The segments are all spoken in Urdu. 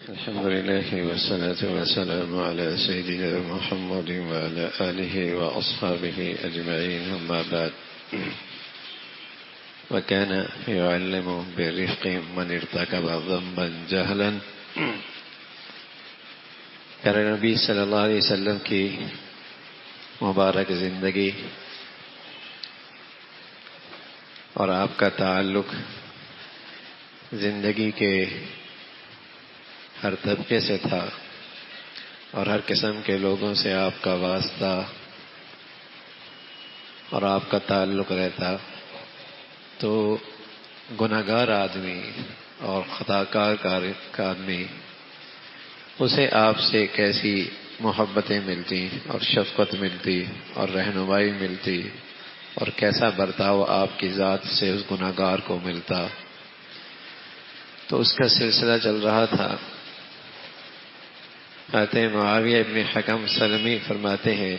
الحمد لله والصلاة والسلام على سيدنا محمد وعلى آله وأصحابه أجمعين، أما بعد. وكان يعلم برفق من ارتكب ذنبا جهلا. پیارے نبی صلی اللہ علیہ وسلم کی مبارک زندگی اور آپ کا تعلق زندگی کے ہر طبقے سے تھا اور ہر قسم کے لوگوں سے آپ کا واسطہ اور آپ کا تعلق رہتا. تو گناہگار آدمی اور خطاکار کا آدمی اسے آپ سے کیسی محبتیں ملتی اور شفقت ملتی اور رہنمائی ملتی اور کیسا برتاؤ آپ کی ذات سے اس گناہگار کو ملتا. تو اس کا سلسلہ چل رہا تھا. معاویہ ابن حکم سلمی فرماتے ہیں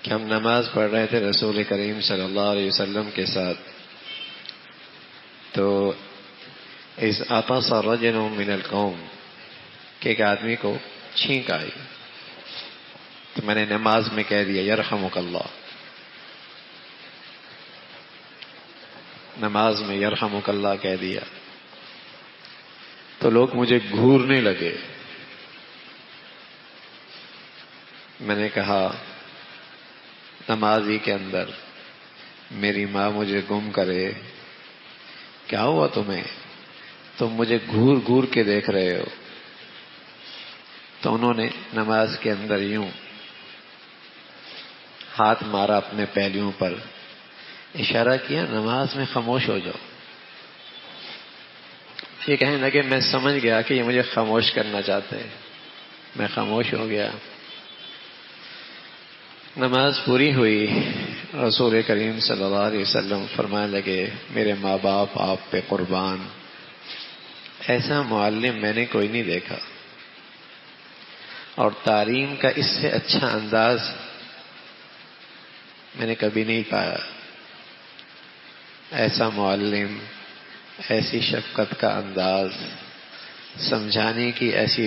کہ ہم نماز پڑھ رہے تھے رسول کریم صلی اللہ علیہ وسلم کے ساتھ. تو اس عطس رجل من القوم کہ ایک آدمی کو چھینک آئی تو میں نے نماز میں کہہ دیا یرحمک اللہ. نماز میں یرحمک اللہ کہہ دیا تو لوگ مجھے گھورنے لگے. میں نے کہا نماز ہی کے اندر میری ماں مجھے گم کرے، کیا ہوا تمہیں؟ تم مجھے گھور گھور کے دیکھ رہے ہو. تو انہوں نے نماز کے اندر یوں ہاتھ مارا اپنے پہلوؤں پر، اشارہ کیا نماز میں خاموش ہو جاؤ. یہ کہنے لگے میں سمجھ گیا کہ یہ مجھے خاموش کرنا چاہتے ہیں. میں خاموش ہو گیا. نماز پوری ہوئی. رسول کریم صلی اللہ علیہ وسلم فرمانے لگے میرے ماں باپ آپ پہ قربان، ایسا معلم میں نے کوئی نہیں دیکھا اور تعلیم کا اس سے اچھا انداز میں نے کبھی نہیں پایا. ایسا معلم، ایسی شفقت کا انداز، سمجھانے کی ایسی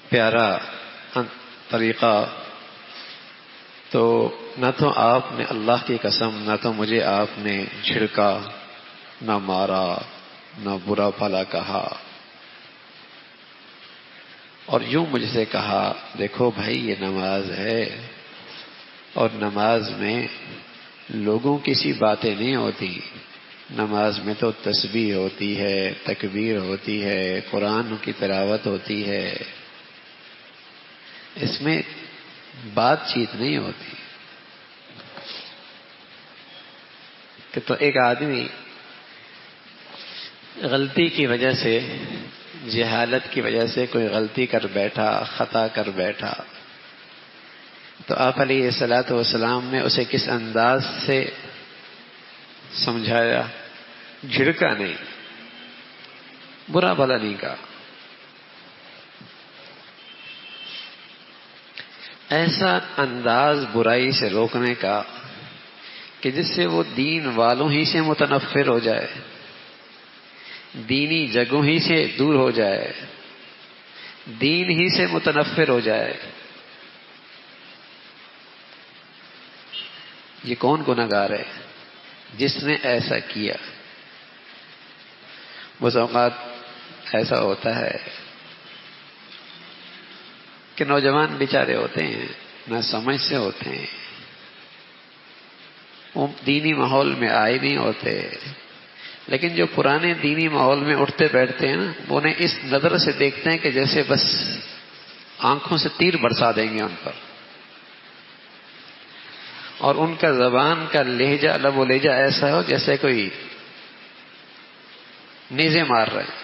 پیارا طریقہ. تو نہ تو آپ نے اللہ کی قسم نہ تو مجھے آپ نے جھڑکا، نہ مارا، نہ برا بھلا کہا، اور یوں مجھ سے کہا دیکھو بھائی یہ نماز ہے اور نماز میں لوگوں کی سی باتیں نہیں ہوتی. نماز میں تو تسبیح ہوتی ہے، تکبیر ہوتی ہے، قرآن کی تلاوت ہوتی ہے. اس میں بات چیت نہیں ہوتی. کہ تو ایک آدمی غلطی کی وجہ سے، جہالت کی وجہ سے کوئی غلطی کر بیٹھا، خطا کر بیٹھا، تو آپ علیہ الصلوۃ والسلام نے اسے کس انداز سے سمجھایا؟ جھڑکا نہیں، برا بھلا نہیں کہا. ایسا انداز برائی سے روکنے کا کہ جس سے وہ دین والوں ہی سے متنفر ہو جائے، دینی جگہوں ہی سے دور ہو جائے، دین ہی سے متنفر ہو جائے. یہ کون گناہگار ہے جس نے ایسا کیا؟ بعض اوقات ایسا ہوتا ہے کہ نوجوان بیچارے ہوتے ہیں، نہ سمجھ سے ہوتے ہیں، وہ دینی ماحول میں آئے نہیں ہوتے، لیکن جو پرانے دینی ماحول میں اٹھتے بیٹھتے ہیں نا، وہ انہیں اس نظر سے دیکھتے ہیں کہ جیسے بس آنکھوں سے تیر برسا دیں گے ان پر، اور ان کا زبان کا لہجہ، لب و لہجہ ایسا ہو جیسے کوئی نیزے مار رہے ہیں.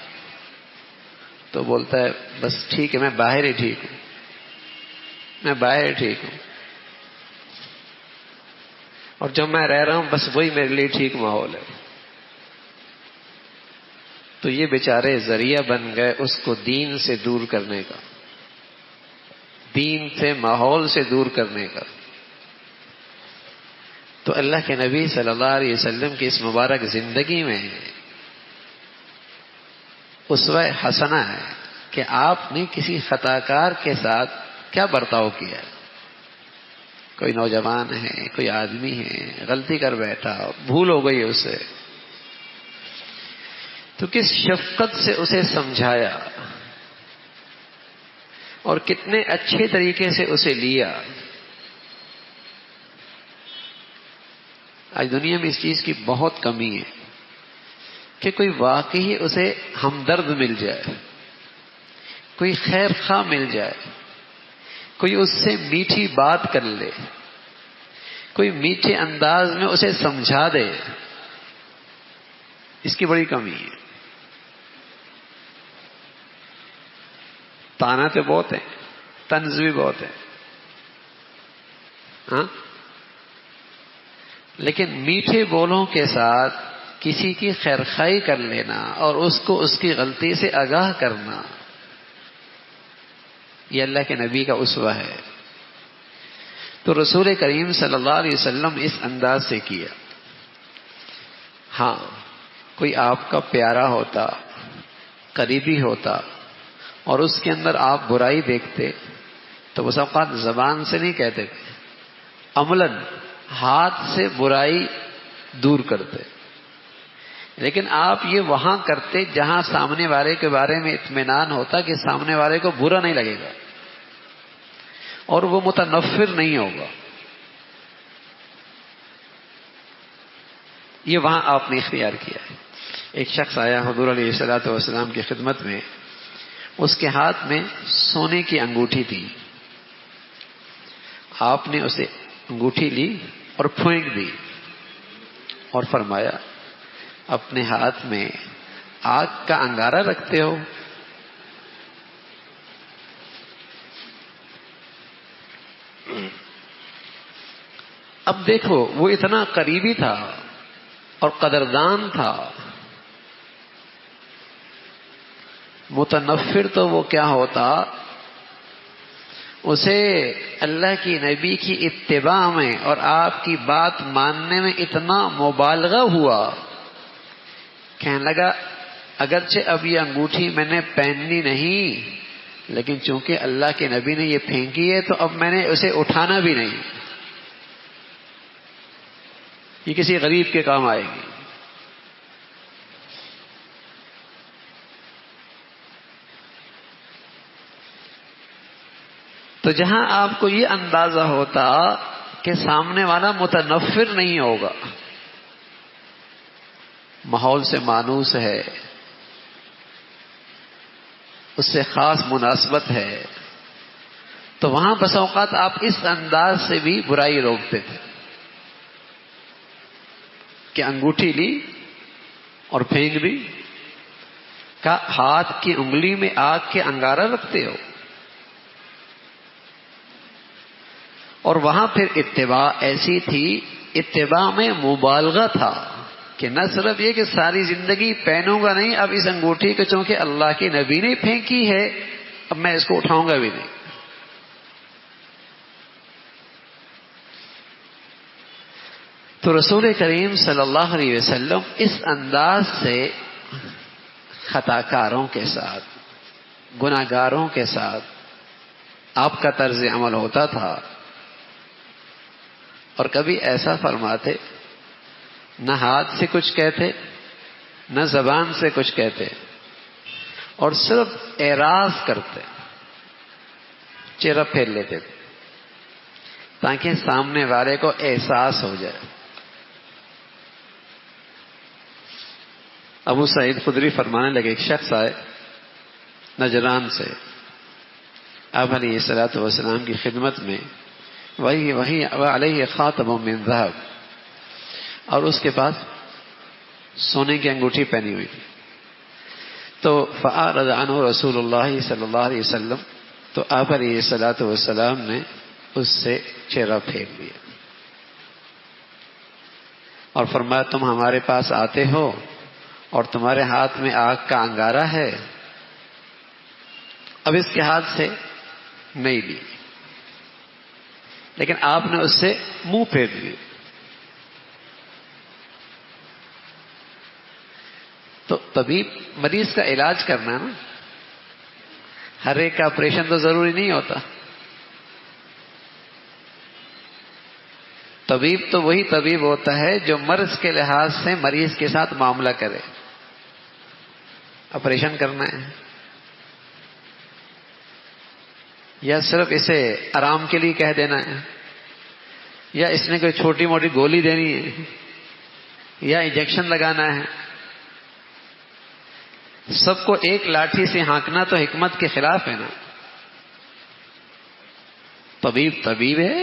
تو بولتا ہے بس ٹھیک ہے، میں باہر ہی ٹھیک ہوں، میں باہر ٹھیک ہوں، اور جو میں رہ رہا ہوں بس وہی میرے لیے ٹھیک ماحول ہے. تو یہ بیچارے ذریعہ بن گئے اس کو دین سے دور کرنے کا، دین سے، ماحول سے دور کرنے کا. تو اللہ کے نبی صلی اللہ علیہ وسلم کی اس مبارک زندگی میں اسوہ حسنہ ہے کہ آپ نے کسی خطا کار کے ساتھ کیا برتاؤ کیا ہے. کوئی نوجوان ہے، کوئی آدمی ہے، غلطی کر بیٹھا، بھول ہو گئی اسے، تو کس شفقت سے اسے سمجھایا اور کتنے اچھے طریقے سے اسے لیا. آج دنیا میں اس چیز کی بہت کمی ہے کہ کوئی واقعی اسے ہمدرد مل جائے، کوئی خیر خواہ مل جائے، کوئی اس سے میٹھی بات کر لے، کوئی میٹھے انداز میں اسے سمجھا دے. اس کی بڑی کمی ہے. تانا تو بہت ہے، طنز بھی بہت ہے، ہاں، لیکن میٹھے بولوں کے ساتھ کسی کی خیرخواہی کر لینا اور اس کو اس کی غلطی سے آگاہ کرنا، یہ اللہ کے نبی کا اسوہ ہے. تو رسول کریم صلی اللہ علیہ وسلم اس انداز سے کیا. ہاں، کوئی آپ کا پیارا ہوتا، قریبی ہوتا اور اس کے اندر آپ برائی دیکھتے تو بس اوقات زبان سے نہیں کہتے تھے، عملاً ہاتھ سے برائی دور کرتے. لیکن آپ یہ وہاں کرتے جہاں سامنے والے کے بارے میں اطمینان ہوتا کہ سامنے والے کو برا نہیں لگے گا اور وہ متنفر نہیں ہوگا. یہ وہاں آپ نے اختیار کیا ہے. ایک شخص آیا حضور علیہ الصلوۃ والسلام کی خدمت میں، اس کے ہاتھ میں سونے کی انگوٹھی تھی. آپ نے اسے انگوٹھی لی اور پھینک دی اور فرمایا اپنے ہاتھ میں آگ کا انگارہ رکھتے ہو؟ اب دیکھو، وہ اتنا قریبی تھا اور قدردان تھا. متنفر تو وہ کیا ہوتا، اسے اللہ کی نبی کی اتباع میں اور آپ کی بات ماننے میں اتنا مبالغہ ہوا، کہنے لگا اگرچہ اب یہ انگوٹھی میں نے پہننی نہیں، لیکن چونکہ اللہ کے نبی نے یہ پھینکی ہے تو اب میں نے اسے اٹھانا بھی نہیں، یہ کسی غریب کے کام آئے گی. تو جہاں آپ کو یہ اندازہ ہوتا کہ سامنے والا متنفر نہیں ہوگا، ماحول سے مانوس ہے، اس سے خاص مناسبت ہے، تو وہاں بس اوقات آپ اس انداز سے بھی برائی روکتے تھے کہ انگوٹھی لی اور پھینک دی. کہ ہاتھ کی انگلی میں آگ کے انگارہ رکھتے ہو. اور وہاں پھر اتباع ایسی تھی، اتباع میں مبالغہ تھا کہ نہ صرف یہ کہ ساری زندگی پہنوں گا نہیں، اب اس انگوٹھی کو چونکہ اللہ کے نبی نے پھینکی ہے اب میں اس کو اٹھاؤں گا بھی نہیں. تو رسول کریم صلی اللہ علیہ وسلم اس انداز سے خطا کاروں کے ساتھ، گناہ گاروں کے ساتھ آپ کا طرز عمل ہوتا تھا. اور کبھی ایسا فرماتے، نہ ہاتھ سے کچھ کہتے، نہ زبان سے کچھ کہتے، اور صرف اعراض کرتے، چہرہ پھیر لیتے تھے تاکہ سامنے والے کو احساس ہو جائے. ابو سعید خدری فرمانے لگے، ایک شخص آئے نجران سے آپ علیہ الصلوۃ والسلام کی خدمت میں، وہی علیہ خاتم من ذہب، اور اس کے پاس سونے کی انگوٹھی پہنی ہوئی تھی. تو فأعرض عنہ رسول اللہ صلی اللہ علیہ وسلم، تو آپ علیہ الصلوۃ والسلام نے اس سے چہرہ پھیر دیا اور فرمایا تم ہمارے پاس آتے ہو اور تمہارے ہاتھ میں آگ کا انگارہ ہے، اب اس کے ہاتھ سے نہیں لی، لیکن آپ نے اس سے منہ پھیر لی. تو طبیب مریض کا علاج کرنا نا، ہر ایک کا آپریشن تو ضروری نہیں ہوتا. طبیب تو وہی طبیب ہوتا ہے جو مرض کے لحاظ سے مریض کے ساتھ معاملہ کرے. آپریشن کرنا ہے یا صرف اسے آرام کے لیے کہہ دینا ہے، یا اس نے کوئی چھوٹی موٹی گولی دینی ہے یا انجیکشن لگانا ہے، سب کو ایک لاٹھی سے ہانکنا تو حکمت کے خلاف ہے نا. طبیب طبیب ہے،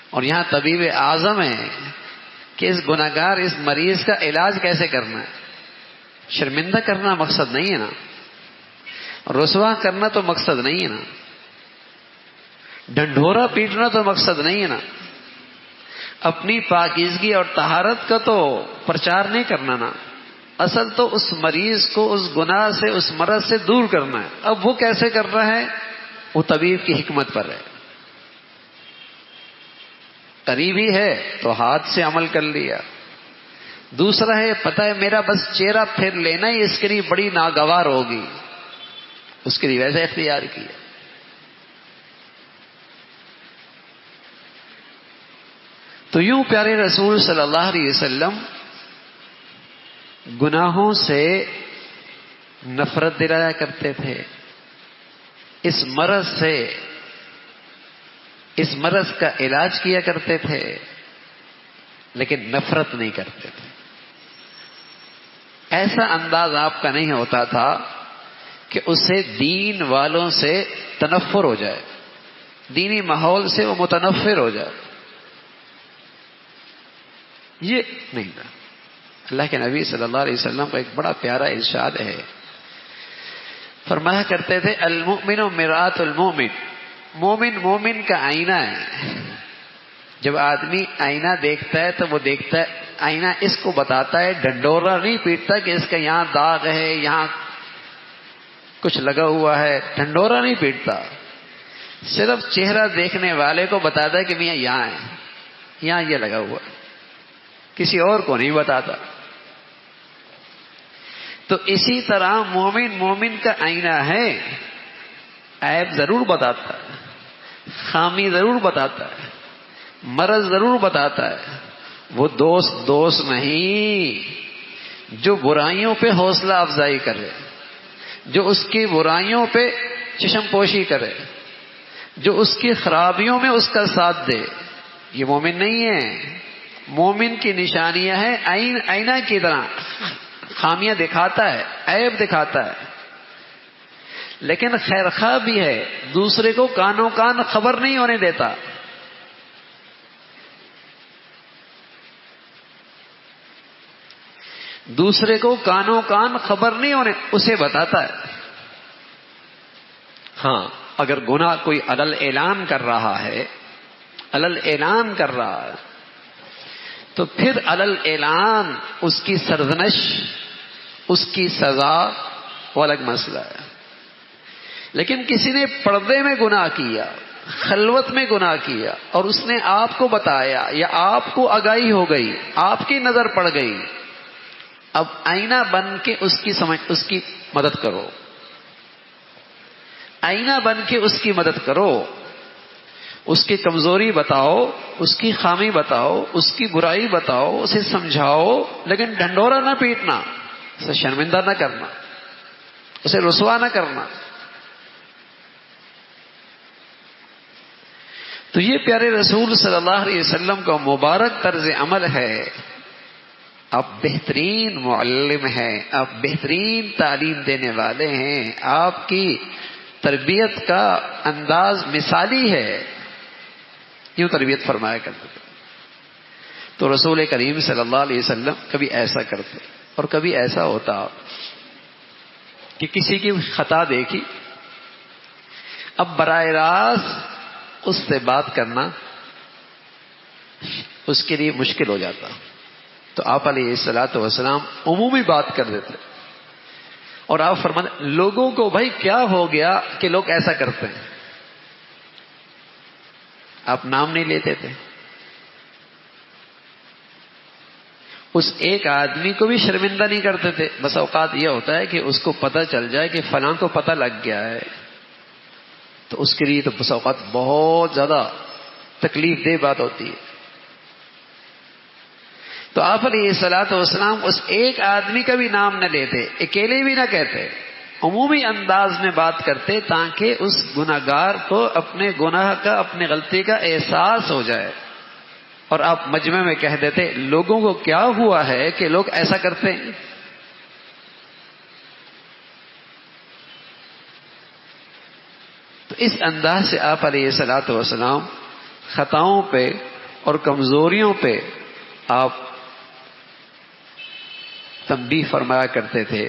اور یہاں طبیب اعظم ہے کہ اس گناہگار اس مریض کا علاج کیسے کرنا ہے. شرمندہ کرنا مقصد نہیں ہے نا، رسوا کرنا تو مقصد نہیں ہے نا، ڈھنڈورا پیٹنا تو مقصد نہیں ہے نا، اپنی پاکیزگی اور طہارت کا تو پرچار نہیں کرنا نا. اصل تو اس مریض کو اس گناہ سے اس مرض سے دور کرنا ہے. اب وہ کیسے کرنا ہے وہ طبیب کی حکمت پر ہے. قریبی ہے تو ہاتھ سے عمل کر لیا، دوسرا ہے پتہ ہے میرا بس چہرہ پھر لینا ہی اس کے لیے بڑی ناگوار ہوگی، اس کے لیے ویسے اختیار کیا. تو یوں پیارے رسول صلی اللہ علیہ وسلم گناہوں سے نفرت دلایا کرتے تھے. اس مرض کا علاج کیا کرتے تھے، لیکن نفرت نہیں کرتے تھے. ایسا انداز آپ کا نہیں ہوتا تھا کہ اسے دین والوں سے تنفر ہو جائے، دینی ماحول سے وہ متنفر ہو جائے، یہ نہیں تھا. اللہ کے نبی صلی اللہ علیہ وسلم کا ایک بڑا پیارا ارشاد ہے، فرمایا کرتے تھے المؤمن مرآت المؤمن، مومن مومن کا آئینہ ہے. جب آدمی آئینہ دیکھتا ہے تو وہ دیکھتا ہے، آئینہ اس کو بتاتا ہے، ڈنڈورا نہیں پیٹتا کہ اس کا یہاں داغ ہے، یہاں کچھ لگا ہوا ہے، ڈنڈورا نہیں پیٹتا، صرف چہرہ دیکھنے والے کو بتاتا ہے کہ میاں یہاں ہے، یہاں یہ لگا ہوا ہے، کسی اور کو نہیں بتاتا. تو اسی طرح مومن مومن کا آئینہ ہے، عیب ضرور بتاتا ہے، خامی ضرور بتاتا ہے، مرض ضرور بتاتا ہے. وہ دوست نہیں جو برائیوں پہ حوصلہ افزائی کرے، جو اس کی برائیوں پہ چشم پوشی کرے، جو اس کی خرابیوں میں اس کا ساتھ دے، یہ مومن نہیں ہے. مومن کی نشانیاں ہیں آئینہ کی طرح، خامیاں دکھاتا ہے، عیب دکھاتا ہے، لیکن خیرخواہ بھی ہے، دوسرے کو کانوں کان خبر نہیں ہونے دیتا. دوسرے کو کانوں کان خبر نہیں ہونے، اسے بتاتا ہے. ہاں اگر گناہ کوئی علل اعلان کر رہا ہے، علل اعلان کر رہا ہے، تو پھر علل اعلان اس کی سرزنش، اس کی سزا وہ الگ مسئلہ ہے. لیکن کسی نے پردے میں گناہ کیا، خلوت میں گناہ کیا، اور اس نے آپ کو بتایا یا آپ کو آگاہی ہو گئی، آپ کی نظر پڑ گئی، اب آئینہ بن کے اس کی مدد کرو، آئینہ بن کے اس کی مدد کرو، اس کی کمزوری بتاؤ، اس کی خامی بتاؤ، اس کی برائی بتاؤ، اسے سمجھاؤ، لیکن ڈھنڈورا نہ پیٹنا، اسے شرمندہ نہ کرنا، اسے رسوا نہ کرنا. تو یہ پیارے رسول صلی اللہ علیہ وسلم کا مبارک طرز عمل ہے. آپ بہترین معلم ہیں، آپ بہترین تعلیم دینے والے ہیں، آپ کی تربیت کا انداز مثالی ہے. یوں تربیت فرمایا کرتے تھے. تو رسول کریم صلی اللہ علیہ وسلم کبھی ایسا کرتے اور کبھی ایسا ہوتا کہ کسی کی خطا دیکھی، اب براہ راست اس سے بات کرنا اس کے لیے مشکل ہو جاتا، تو آپ علیہ الصلوۃ والسلام عمومی بات کر دیتے. اور آپ فرماتے لوگوں کو بھائی کیا ہو گیا کہ لوگ ایسا کرتے ہیں، آپ نام نہیں لیتے تھے. اس ایک آدمی کو بھی شرمندہ نہیں کرتے تھے. بس اوقات یہ ہوتا ہے کہ اس کو پتہ چل جائے کہ فلاں کو پتہ لگ گیا ہے تو اس کے لیے تو بس اوقات بہت زیادہ تکلیف دہ بات ہوتی ہے. تو آپ علیہ الصلوۃ والسلام اس ایک آدمی کا بھی نام نہ لیتے, اکیلے بھی نہ کہتے, عمومی انداز میں بات کرتے تاکہ اس گناہگار کو اپنے گناہ کا, اپنی غلطی کا احساس ہو جائے. اور آپ مجمع میں کہہ دیتے لوگوں کو کیا ہوا ہے کہ لوگ ایسا کرتے ہیں. تو اس انداز سے آپ علیہ الصلوۃ والسلام خطاؤں پہ اور کمزوریوں پہ آپ تنبیہ فرمایا کرتے تھے.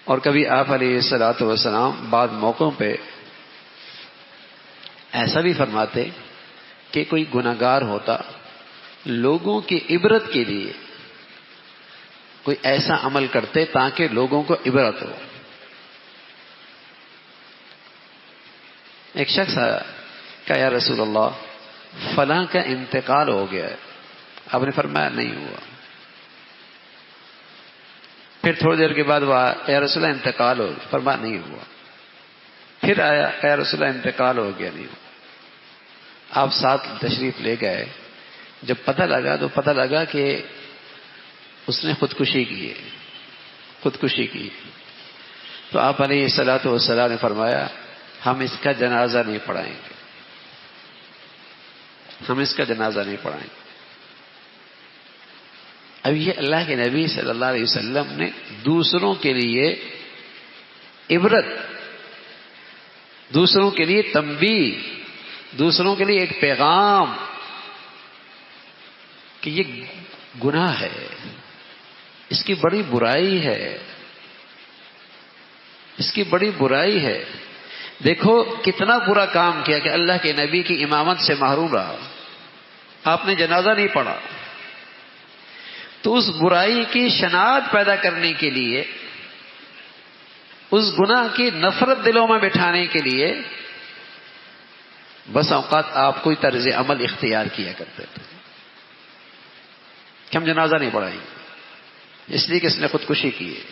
اور کبھی آپ علیہ الصلوۃ والسلام بعض موقعوں پہ ایسا بھی فرماتے کہ کوئی گناہگار ہوتا, لوگوں کی عبرت کے لیے کوئی ایسا عمل کرتے تاکہ لوگوں کو عبرت ہو. ایک شخص آیا, کہا یا رسول اللہ فلاں کا انتقال ہو گیا ہے. آپ نے فرمایا نہیں ہوا. پھر تھوڑی دیر کے بعد وہ آیا, یا رسول اللہ انتقال ہو گیا. فرمایا نہیں ہوا. پھر آیا, یا رسول اللہ انتقال ہو گیا, نہیں ہوا. آپ ساتھ تشریف لے گئے. جب پتہ لگا تو پتہ لگا کہ اس نے خودکشی کی ہے, خودکشی کی. تو آپ علیہ الصلوۃ والسلام نے فرمایا ہم اس کا جنازہ نہیں پڑھائیں گے, ہم اس کا جنازہ نہیں پڑھائیں گے. اب یہ اللہ کے نبی صلی اللہ علیہ وسلم نے دوسروں کے لیے عبرت, دوسروں کے لیے تنبیہ, دوسروں کے لیے ایک پیغام کہ یہ گناہ ہے, اس کی بڑی برائی ہے, اس کی بڑی برائی ہے. دیکھو کتنا برا کام کیا کہ اللہ کے نبی کی امامت سے محروم رہا, آپ نے جنازہ نہیں پڑھا. تو اس برائی کی شناخت پیدا کرنے کے لیے, اس گناہ کی نفرت دلوں میں بٹھانے کے لیے بس اوقات آپ کوئی طرز عمل اختیار کیا کرتے تھے کہ ہم جنازہ نہیں پڑھائیں گے اس لیے کہ اس نے خودکشی کی ہے.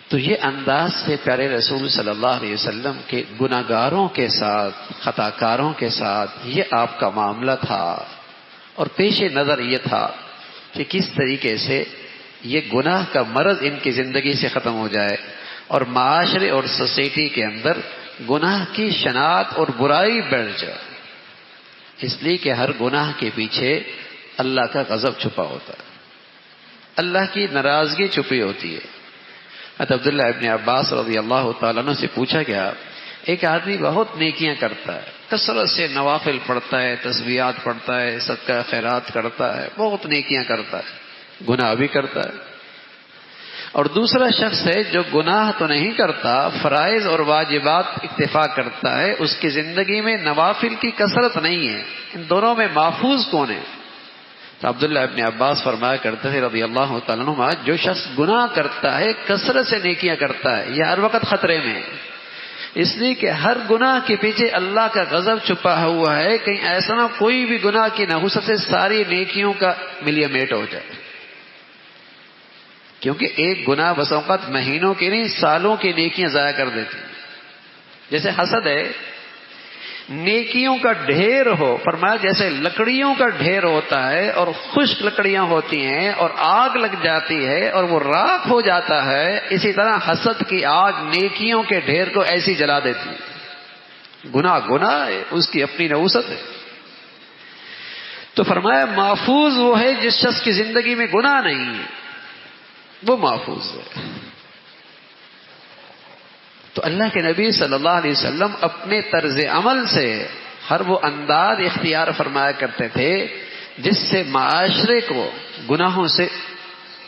تو یہ انداز سے پیارے رسول صلی اللہ علیہ وسلم کے گناہگاروں کے ساتھ, خطا کاروں کے ساتھ یہ آپ کا معاملہ تھا. اور پیش نظر یہ تھا کہ کس طریقے سے یہ گناہ کا مرض ان کی زندگی سے ختم ہو جائے اور معاشرے اور سوسائٹی کے اندر گناہ کی شناخت اور برائی بڑھ جائے. اس لیے کہ ہر گناہ کے پیچھے اللہ کا غضب چھپا ہوتا ہے, اللہ کی ناراضگی چھپی ہوتی ہے. حضرت عبداللہ ابن عباس رضی اللہ تعالیٰ عنہ سے پوچھا گیا, ایک آدمی بہت نیکیاں کرتا ہے, کثرت سے نوافل پڑھتا ہے, تسبیحات پڑھتا ہے, صدقہ خیرات کرتا ہے, بہت نیکیاں کرتا ہے, گناہ بھی کرتا ہے. اور دوسرا شخص ہے جو گناہ تو نہیں کرتا, فرائض اور واجبات اکتفا کرتا ہے, اس کی زندگی میں نوافل کی کثرت نہیں ہے. ان دونوں میں محفوظ کون ہے؟ تو عبداللہ ابن عباس فرمایا کرتے تھے رضی اللہ تعالیٰ عنہ, جو شخص گناہ کرتا ہے, کثرت سے نیکیاں کرتا ہے, یہ ہر وقت خطرے میں ہے. اس لیے کہ ہر گناہ کے پیچھے اللہ کا غضب چھپا ہوا ہے. کہیں ایسا نہ کوئی بھی گناہ کی نحوست سے ساری نیکیوں کا ملیے میٹ ہو جائے, کیونکہ ایک گناہ بس اوقات مہینوں کی نہیں سالوں کی نیکیاں ضائع کر دیتی. جیسے حسد ہے, نیکیوں کا ڈھیر ہو, فرمایا جیسے لکڑیوں کا ڈھیر ہوتا ہے اور خشک لکڑیاں ہوتی ہیں اور آگ لگ جاتی ہے اور وہ راکھ ہو جاتا ہے, اسی طرح حسد کی آگ نیکیوں کے ڈھیر کو ایسی جلا دیتی ہے. گناہ ہے, اس کی اپنی نحوست ہے. تو فرمایا محفوظ وہ ہے جس شخص کی زندگی میں گناہ نہیں ہے, وہ محفوظ ہے. تو اللہ کے نبی صلی اللہ علیہ وسلم اپنے طرز عمل سے ہر وہ انداز اختیار فرمایا کرتے تھے جس سے معاشرے کو گناہوں سے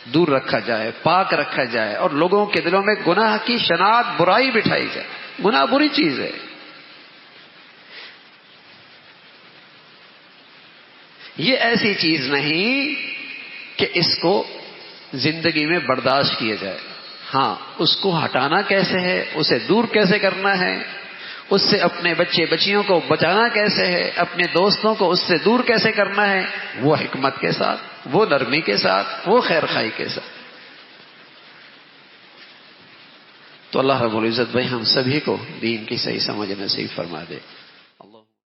دور رکھا جائے, پاک رکھا جائے, اور لوگوں کے دلوں میں گناہ کی شناخت, برائی بٹھائی جائے. گناہ بری چیز ہے, یہ ایسی چیز نہیں کہ اس کو زندگی میں برداشت کیا جائے. ہاں, اس کو ہٹانا کیسے ہے, اسے دور کیسے کرنا ہے, اس سے اپنے بچے بچیوں کو بچانا کیسے ہے، اپنے دوستوں کو اس سے دور کیسے کرنا ہے، وہ حکمت کے ساتھ، وہ نرمی کے ساتھ، وہ خیر خواہی کے ساتھ. تو اللہ رب العزت بھائی ہم سبھی کو دین کی صحیح سمجھ نصیب فرما دے.